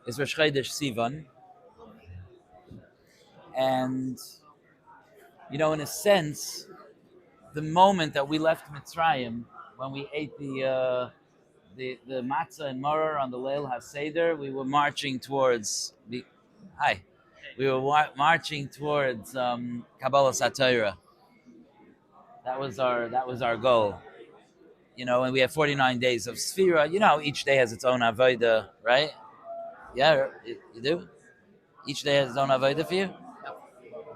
is Rosh Chodesh Sivan, and in a sense, the moment that we left Mitzrayim, when we ate the matzah and maror on the Leil HaSeder, we were marching towards marching towards Kabbalah Satira. That was our goal. And we have 49 days of Sfira. Each day has its own avodah, right? Yeah, you do? Each day has its own avodah for you?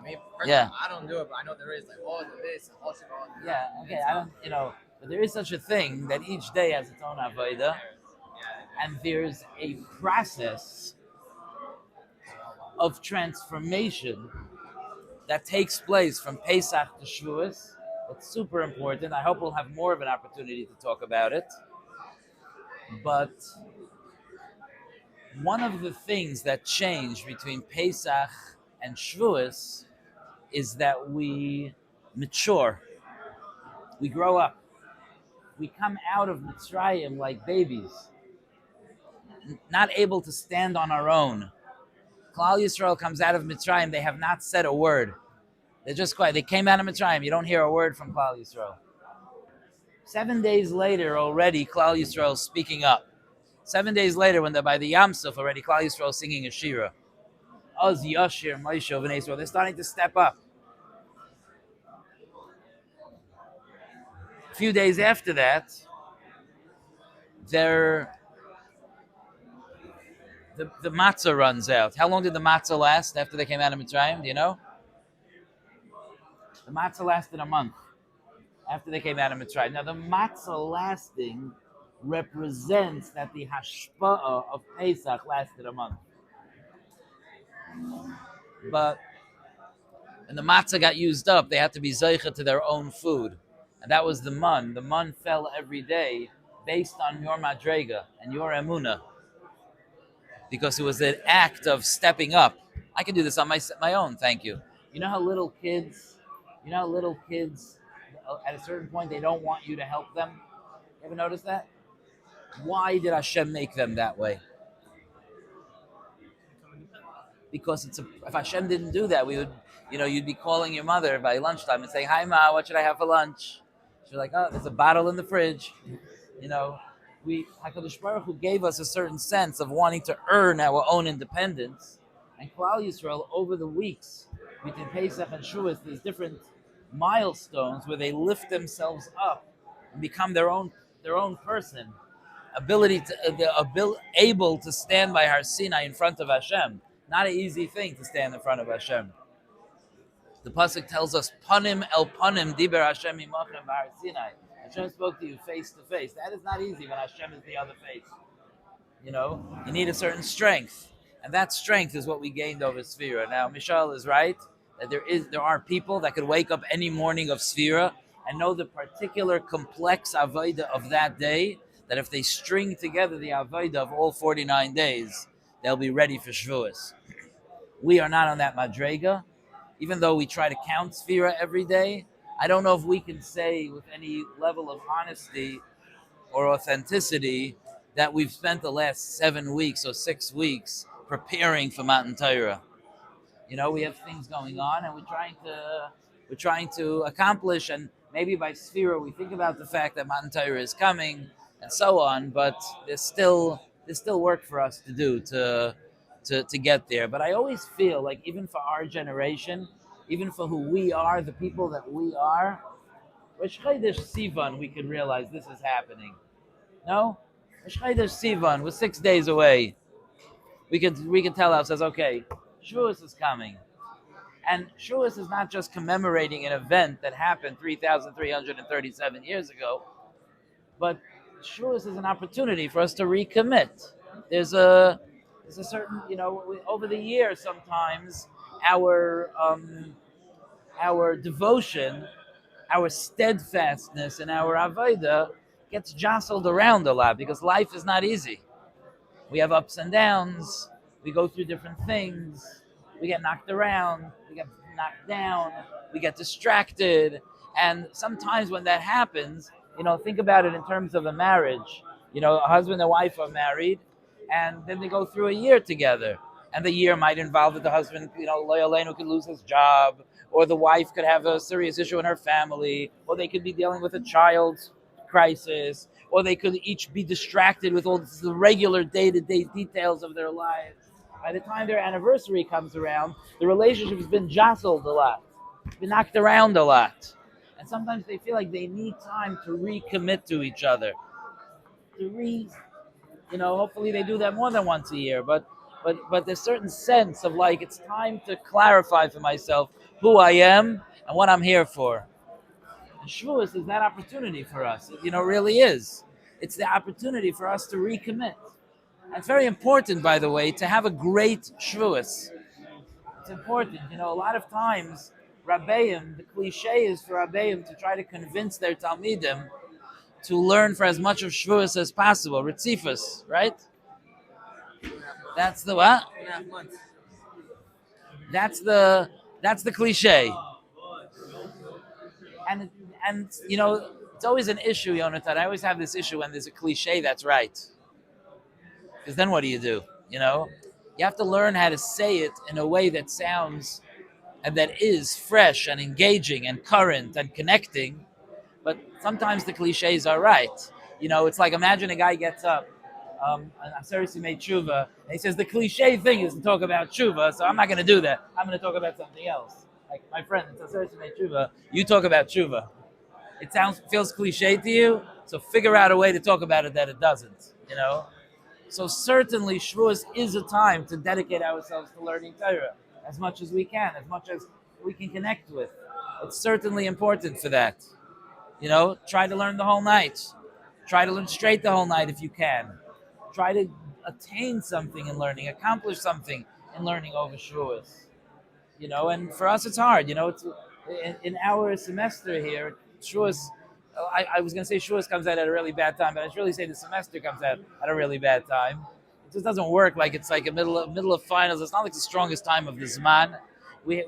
Me Yeah. I don't do it, but I know there is this and also Yeah, okay, I don't, but there is such a thing that each day has its own avodah, and there's a process of transformation that takes place from Pesach to Shavuos. It's super important. I hope we'll have more of an opportunity to talk about it. But one of the things that changed between Pesach and Shavuos is that we mature. We grow up. We come out of Mitzrayim like babies, not able to stand on our own. Klal Yisrael comes out of Mitzrayim, they have not said a word. They're just quiet. They came out of Mitzrayim. You don't hear a word from Klal Yisrael. 7 days later, already Klal Yisrael speaking up. 7 days later, when they're by the Yam Suf, already Klal Yisrael singing a shira. Oz Yashir, Moshe, Bnei Yisrael. They're starting to step up. A few days after that, the matzah runs out. How long did the matzah last after they came out of Mitzrayim? Do you know? The matzah lasted a month after they came out of Mitzrayim. Now, the matzah lasting represents that the hashpa'ah of Pesach lasted a month. But when the matzah got used up, they had to be zeicha to their own food. And that was the mun. The mun fell every day based on your madrega and your emunah, because it was an act of stepping up. I can do this on my own, thank you. You know how little kids, at a certain point, they don't want you to help them? You ever notice that? Why did Hashem make them that way? Because if Hashem didn't do that, we would, you'd be calling your mother by lunchtime and saying, "Hi, Ma, what should I have for lunch?" She's like, "Oh, there's a bottle in the fridge." HaKadosh Baruch Hu gave us a certain sense of wanting to earn our own independence. And Klal Yisrael, over the weeks between Pesach and Shavuos, there's different milestones where they lift themselves up and become their own person, able to stand by Har Sinai in front of Hashem. Not an easy thing to stand in front of Hashem. The pasuk tells us, "Panim el panim diber Hashem imachem b'Har Sinai." Hashem spoke to you face to face. That is not easy when Hashem is the other face. You need a certain strength, and that strength is what we gained over Sfira. Now, Michal is right that there are people that could wake up any morning of Sfira and know the particular complex avodah of that day. That if they string together the avodah of all 49 days, they'll be ready for Shavuos. We are not on that madrega, even though we try to count Sfira every day. I don't know if we can say with any level of honesty or authenticity that we've spent the last 7 weeks or 6 weeks preparing for Matan Torah. We have things going on, and we're trying to accomplish. And maybe by Sfira we think about the fact that Matan Torah is coming and so on. But there's still work for us to do to get there. But I always feel like even for our generation, even for who we are, the people that we are, Rosh Chodesh Sivan, we can realize this is happening. No? Rosh Chodesh Sivan, we're 6 days away. We can tell ourselves, okay, Shavuos is coming. And Shavuos is not just commemorating an event that happened 3,337 years ago, but Shavuos is an opportunity for us to recommit. There's a certain, over the years sometimes our devotion, our steadfastness, and our avodah gets jostled around a lot because life is not easy. We have ups and downs. We go through different things. We get knocked around. We get knocked down. We get distracted. And sometimes when that happens, think about it in terms of a marriage. A husband and wife are married, and then they go through a year together. And the year might involve that the husband, Loyalenu could lose his job, or the wife could have a serious issue in her family, or they could be dealing with a child's crisis, or they could each be distracted with all the regular day-to-day details of their lives. By the time their anniversary comes around, the relationship has been jostled a lot, been knocked around a lot. And sometimes they feel like they need time to recommit to each other. Hopefully they do that more than once a year, but there's a certain sense of like it's time to clarify for myself who I am and what I'm here for. And Shavuos is that opportunity for us. It really is. It's the opportunity for us to recommit. And it's very important, by the way, to have a great Shavuos. It's important. A lot of times, Rabbeim, the cliche is for Rabbeim to try to convince their Talmidim to learn for as much of Shavuos as possible. Ritzifus, right? That's the what? 2.5 months. That's the cliche. And it's always an issue, Yonatan. I always have this issue when there's a cliche that's right. Because then what do? You have to learn how to say it in a way that sounds and that is fresh and engaging and current and connecting. But sometimes the cliches are right. It's like imagine a guy gets up, and I'm seriously made tshuva, and he says the cliche thing is to talk about tshuva, so I'm not going to do that. I'm going to talk about something else. Like my friend, it's seriously made tshuva. You talk about tshuva. It feels cliche to you, so figure out a way to talk about it that it doesn't. So certainly Shavuos is a time to dedicate ourselves to learning Torah as much as we can, as much as we can connect with. It's certainly important for that. Try to learn the whole night. Try to learn straight the whole night if you can. Try to attain something in learning, accomplish something in learning over Shavuos. And for us it's hard. It's in our semester here, Shavuos. I was going to say Shavuos comes out at a really bad time, but I should really say the semester comes out at a really bad time. It just doesn't work like it's like a middle of finals. It's not like the strongest time of the Zman. We're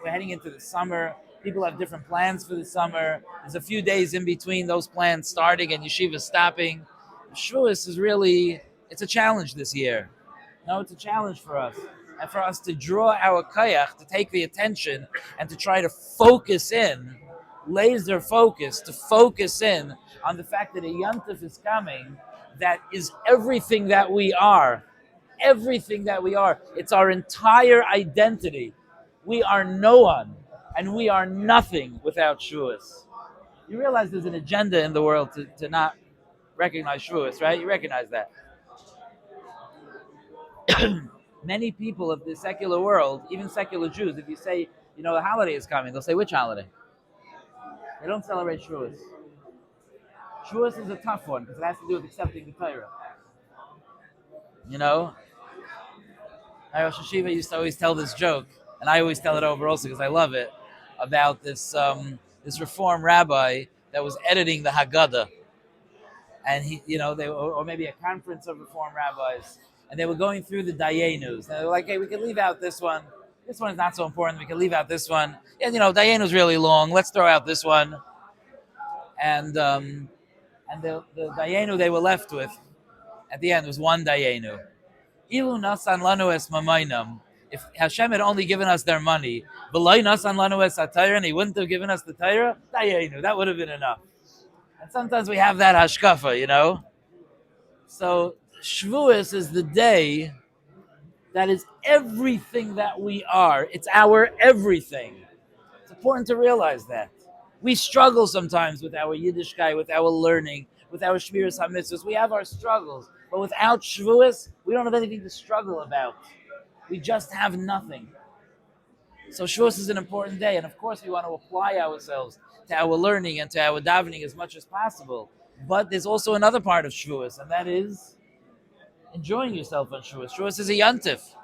heading into the summer. People have different plans for the summer. There's a few days in between those plans starting and yeshiva stopping. Shavuos is really, it's a challenge this year. It's a challenge for us. And for us to draw our kayach, to take the attention and to try to focus in, laser focus, to focus in on the fact that a yontif is coming that is everything that we are. Everything that we are. It's our entire identity. We are no one. And we are nothing without Shavuos. You realize there's an agenda in the world to not recognize Shavuos, right? You recognize that. Many people of the secular world, even secular Jews, if you say, the holiday is coming, they'll say, which holiday? They don't celebrate Shavuos. Shavuos is a tough one because it has to do with accepting the Torah. Rosh Hashiva used to always tell this joke, and I always tell it over also because I love it, about this Reform rabbi that was editing the Haggadah, and or maybe a conference of Reform rabbis, and they were going through the Dayenus, and they were like, "Hey, we can leave out this one. This one is not so important. We can leave out this one. Yeah, Dayenu's really long. Let's throw out this one." And the Dayenu they were left with at the end was one Dayenu. Ilu nasan lanu es mamainam. If Hashem had only given us their money, and He wouldn't have given us the Torah, that would have been enough. And sometimes we have that hashkafa, So Shavuos is the day that is everything that we are. It's our everything. It's important to realize that. We struggle sometimes with our Yiddishkeit, with our learning, with our Shmiras HaMitzvos. We have our struggles. But without Shavuos, we don't have anything to struggle about. We just have nothing. So Shavuos is an important day, and of course we want to apply ourselves to our learning and to our davening as much as possible. But there's also another part of Shavuos, and that is enjoying yourself on Shavuos. Shavuos is a yantif.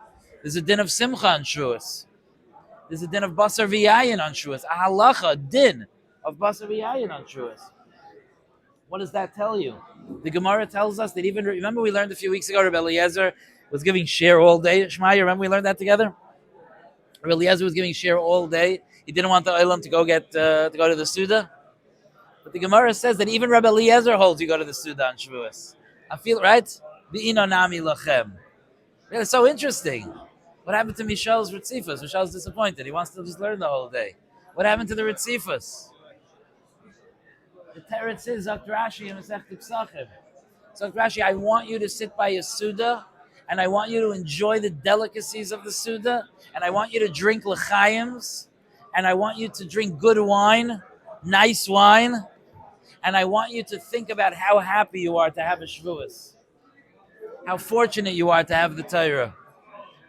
There's a din of simcha on Shavuos. There's a din of basar v'yayin on Shavuos. A halacha, din of basar v'yayin on Shavuos. What does that tell you? The Gemara tells us that remember we learned a few weeks ago, Rabbi Eliezer was giving share all day. Shema, you remember we learned that together? Rabbi Eliezer was giving share all day. He didn't want the Olam to go to the Suda. But the Gemara says that even Rabbi Eliezer holds you go to the Suda on Shavuos. I feel right. V'ino nami lachem. It's so interesting. What happened to Michel's Ritzifus? Michel's disappointed. He wants to just learn the whole day. What happened to the Ritzifus? The Teretz is Dr. Rashi in Masechet Pesachim. So Rashi, I want you to sit by a Suda, and I want you to enjoy the delicacies of the Suda, and I want you to drink L'chaims, and I want you to drink good wine, nice wine, and I want you to think about how happy you are to have a Shavuos, how fortunate you are to have the Torah.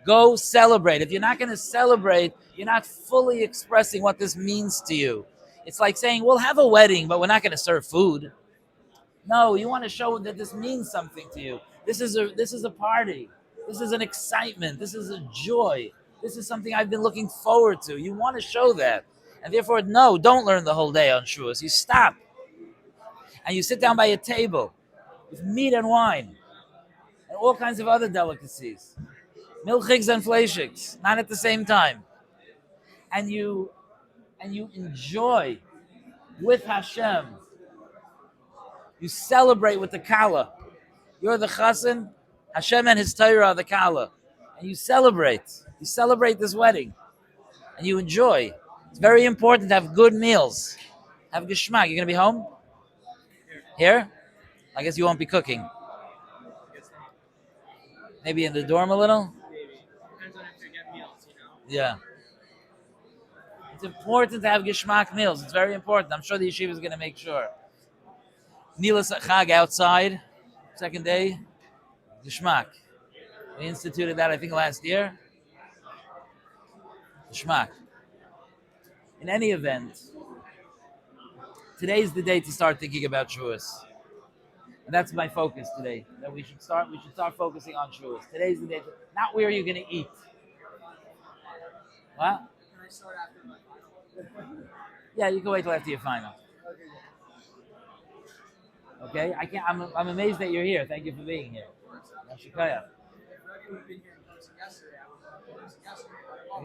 Go celebrate. If you're not going to celebrate, you're not fully expressing what this means to you. It's like saying, we'll have a wedding, but we're not going to serve food. No, you want to show that this means something to you. This is a party. This is an excitement. This is a joy. This is something I've been looking forward to. You want to show that. And therefore, no, don't learn the whole day on Shavuos. You stop. And you sit down by a table with meat and wine and all kinds of other delicacies. Milchiks and fleishiks, not at the same time. And you enjoy with Hashem. You celebrate with the Kala. You're the Chassan, Hashem and His Torah are the Kala. And you celebrate. You celebrate this wedding. And you enjoy. It's very important to have good meals. Have geschmack. You're going to be home? Here? I guess you won't be cooking. Maybe in the dorm a little? Depends on if you get meals, you know. Yeah. It's important to have geschmack meals. It's very important. I'm sure the yeshiva is going to make sure. Nilas Chag outside, second day, geschmack. We instituted that, I think, last year. Geschmack. In any event, today's the day to start thinking about Shavuos. And that's my focus today. That we should start focusing on Shavuos. Today's the day. Not where you're going to eat. What? Can I start after my final? Yeah, you can wait till after your final. Okay? I'm amazed that you're here. Thank you for being here. Shikaya.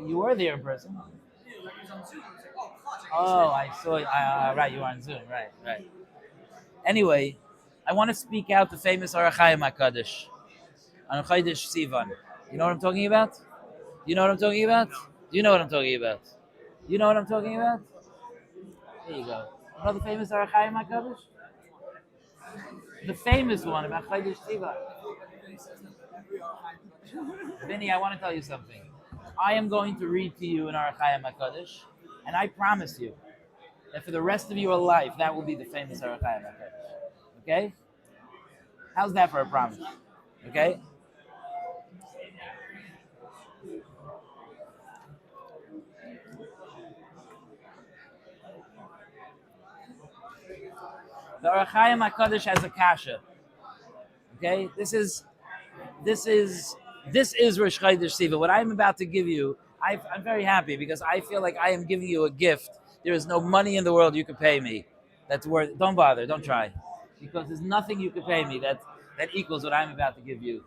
You were there in person. Oh, I saw you. Right, you were on Zoom. Right. Anyway, I want to speak out the famous Orach Chaim HaKadosh on Chodesh Sivan. You know what I'm talking about? You know what I'm talking about? You know what I'm talking about? You know what I'm talking about? There you go. You know the famous Orach Chaim HaKadosh? The famous one about Chodesh Sivan. Vinny, I want to tell you something. I am going to read to you in Orach Chaim HaKadosh, and I promise you that for the rest of your life, that will be the famous Orach Chaim HaKadosh. Okay? How's that for a promise? Okay? The Orach Chaim HaKadosh has a kasha. Okay? This is Rosh Chodesh Sivan. What I'm about to give you, I'm very happy because I feel like I am giving you a gift. There is no money in the world you could pay me that's worth. Don't bother. Don't try, because there's nothing you could pay me that equals what I'm about to give you.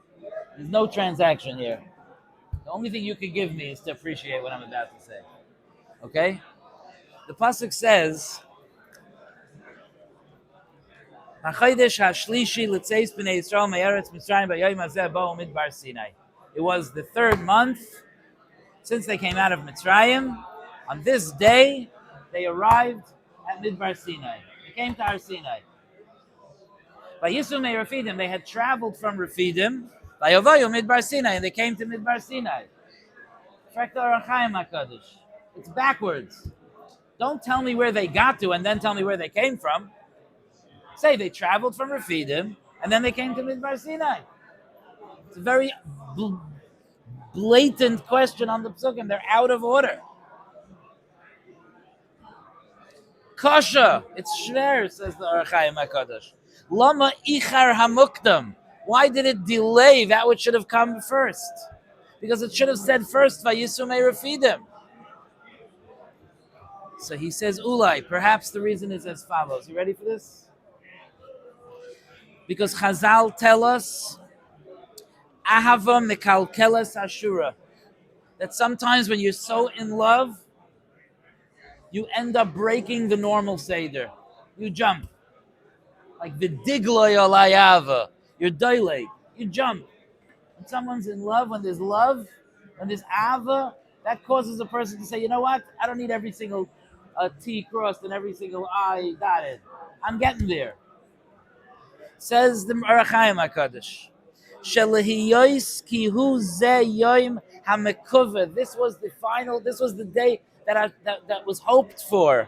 There's no transaction here. The only thing you can give me is to appreciate what I'm about to say. Okay? The pasuk says, it was the third month since they came out of Mitzrayim. On this day, they arrived at Midbar Sinai. They came to Har Sinai. By Yisumei Refidim, they had traveled from Refidim. By Yovayu Midbar Sinai, and they came to Midbar Sinai. It's backwards. Don't tell me where they got to and then tell me where they came from. Say they traveled from Refidim and then they came to Midbar Sinai. It's a very blatant question on the Psukim. They're out of order. Kasha, it's shver, says the Orach Chaim HaKadosh. Lama ichar hamukdam. Why did it delay that which should have come first? Because it should have said first, Vayisumei Refidim. So he says, Ulai, perhaps the reason is as follows. You ready for this? Because Chazal tell us, Ahava mekalkeles ashura, that sometimes when you're so in love, you end up breaking the normal seder. You jump. Like the digloy alayava, you're doileg. You jump. When someone's in love, when there's ava, that causes a person to say, you know what? I don't need every single T crossed and every single I dotted. I'm getting there. Says the Arachaim HaKadosh. Shelahiyois ki hu ze yoim hamekuveh. This was the day that was hoped for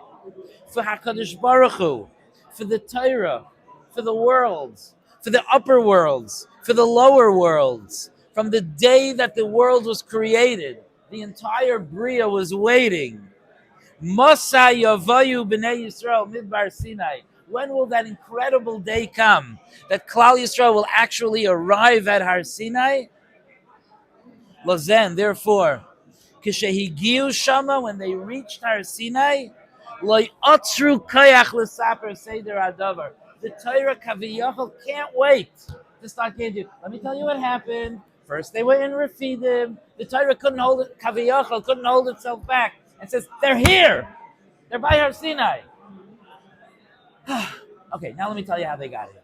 HaKadosh Baruch Hu, for the Torah, for the worlds, for the upper worlds, for the lower worlds. From the day that the world was created, the entire Bria was waiting. Mosa Yavayu B'nai Yisrael Midbar Sinai. When will that incredible day come that Klal Yisrael will actually arrive at Har Sinai? Lazen, therefore, Kishehigiu Shama, when they reached Har Sinai, Loi Otzru Kayach L'Saper Seder Adavar. The Torah Kaviyachal can't wait to start getting you. Let me tell you what happened. First, they were in Refidim. The Torah couldn't hold it. Kaviyachal couldn't hold itself back and says, "They're here. They're by Har Sinai." Okay, now let me tell you how they got here.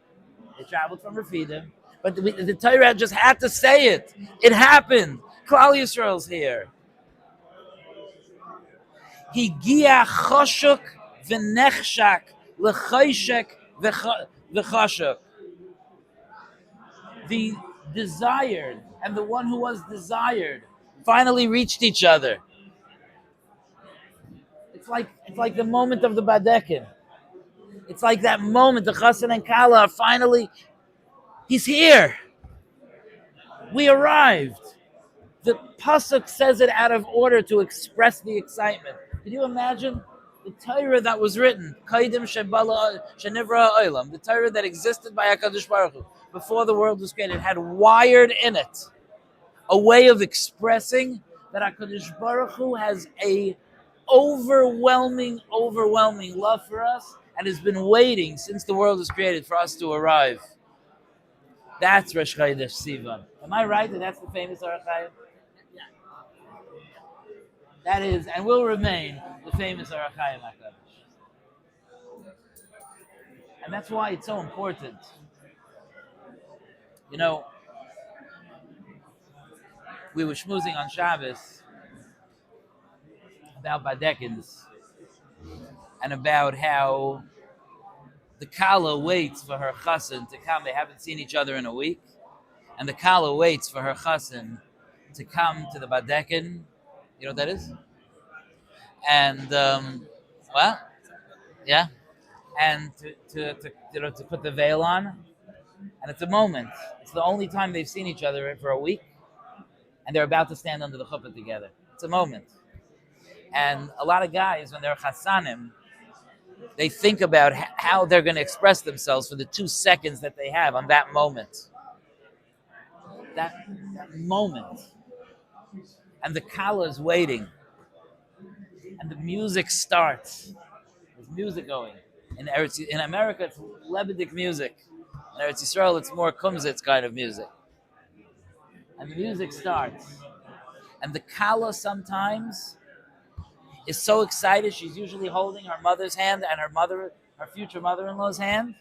They traveled from Refidim, but the Torah just had to say it. It happened. Klal Yisrael's here. Higia choshuk v'nechshak l'chayshek v'chashuk. The desired and the one who was desired finally reached each other. It's like the moment of the Badekin. It's like that moment, the Chassan and Kala are finally, he's here. We arrived. The Pasuk says it out of order to express the excitement. Can you imagine the Torah that was written, Kaidim Shenivra Olam, the Torah that existed by HaKadosh Baruch Hu before the world was created, had wired in it a way of expressing that HaKadosh Baruch Hu has a overwhelming love for us and has been waiting since the world was created for us to arrive. That's Rosh Chodesh Sivan. Am I right that that's the famous Arachayim? That is, and will remain, the famous Arachayim HaKadosh. And that's why it's so important. You know, we were schmoozing on Shabbos about Badekins and about how the Kala waits for her chassan to come. They haven't seen each other in a week. And the Kala waits for her chassan to come to the Badekin. You know what that is? And, well, yeah. And to put the veil on. And it's a moment. It's the only time they've seen each other for a week. And they're about to stand under the chuppah together. It's a moment. And a lot of guys, when they're chassanim, they think about how they're going to express themselves for the 2 seconds that they have on that moment. That moment. And the kala is waiting. And the music starts. There's music going. In America, it's Lebedik music. In Eretz Yisrael, it's more kumzitz kind of music. And the music starts. And the kala sometimes is so excited. She's usually holding her mother's hand and her future mother-in-law's hand.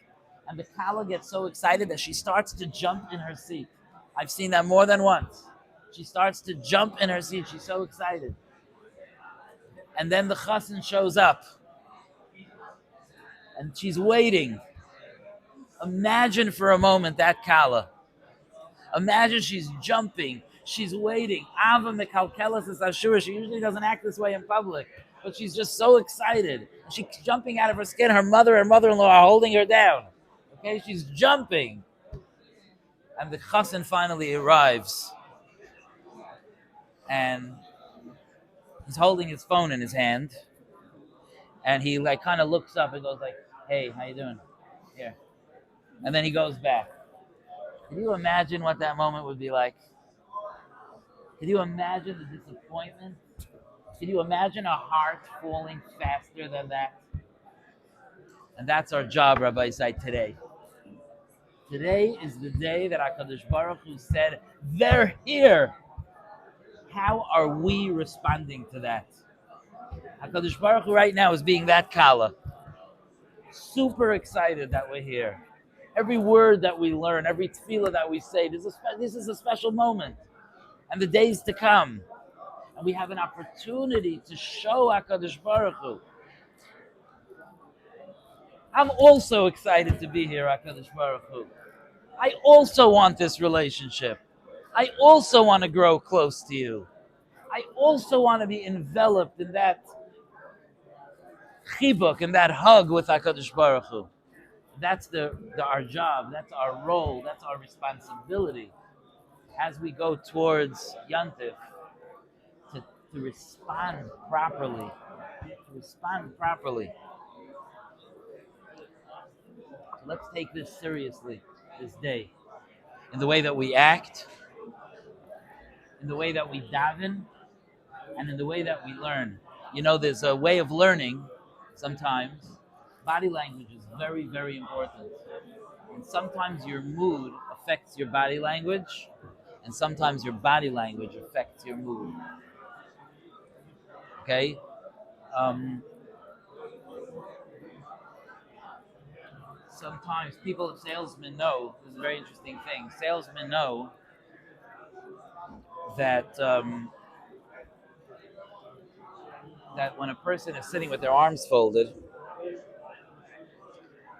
And the kala gets so excited that she starts to jump in her seat. I've seen that more than once. She starts to jump in her seat. She's so excited. And then the chassan shows up. And she's waiting. Imagine for a moment that kala. Imagine she's jumping. She's waiting. Ava mekalkelas is ashura. She usually doesn't act this way in public. But she's just so excited. She's jumping out of her skin. Her mother and mother-in-law are holding her down. Okay, she's jumping. And the chassan finally arrives. And he's holding his phone in his hand. And he kind of looks up and goes like, "Hey, how you doing?" Here. And then he goes back. Can you imagine what that moment would be like? Can you imagine the disappointment? Can you imagine a heart falling faster than that? And that's our job, Rabbi Isai, today. Today is the day that HaKadosh Baruch Hu said, they're here. How are we responding to that? HaKadosh Baruch Hu right now is being that kala. Super excited that we're here. Every word that we learn, every tefillah that we say, this is a special moment. And the days to come. And we have an opportunity to show HaKadosh Baruch Hu. I'm also excited to be here, HaKadosh Baruch Hu. I also want this relationship. I also want to grow close to you. I also want to be enveloped in that chibuk, in that hug with HaKadosh Baruch Hu. That's our job, that's our role, that's our responsibility as we go towards Yantif to respond properly. To respond properly. So let's take this seriously this day. In the way that we act, in the way that we daven, and in the way that we learn. You know, there's a way of learning sometimes. Body language is very, very important. And sometimes your mood affects your body language, and sometimes your body language affects your mood. Okay? Sometimes salesmen know, this is a very interesting thing, salesmen know that that when a person is sitting with their arms folded,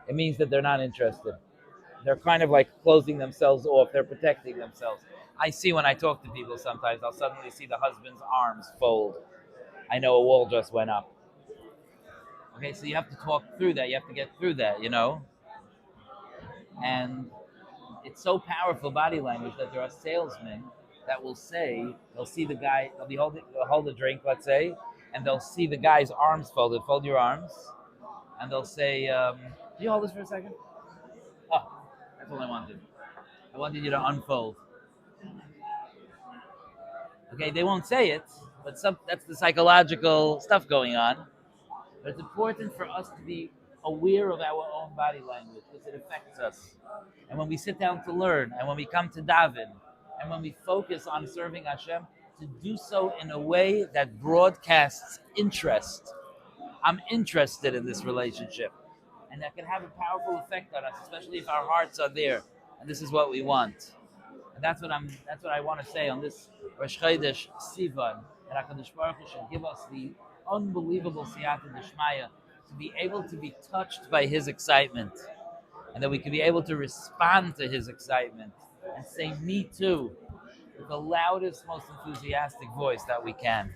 it means that they're not interested. They're kind of like closing themselves off. They're protecting themselves. I see when I talk to people sometimes, I'll suddenly see the husband's arms fold. I know a wall just went up. Okay, so you have to talk through that. You have to get through that, you know? And it's so powerful, body language, that there are salesmen that will say, they'll see the guy, they'll hold a drink, let's say, and they'll see the guy's arms folded. Fold your arms. And they'll say, can you hold this for a second? Oh, that's all I wanted. I wanted you to unfold. Okay, they won't say it, but that's the psychological stuff going on. But it's important for us to be aware of our own body language because it affects us. And when we sit down to learn, and when we come to daven, and when we focus on serving Hashem, to do so in a way that broadcasts interest. I'm interested in this relationship. And that can have a powerful effect on us, especially if our hearts are there. And this is what we want. And that's what I want to say on this Rosh Chodesh Sivan. That HaKadosh Baruch Hu should give us the unbelievable siyata d'shmaya to be able to be touched by His excitement, and that we can be able to respond to His excitement and say "Me too" with the loudest, most enthusiastic voice that we can.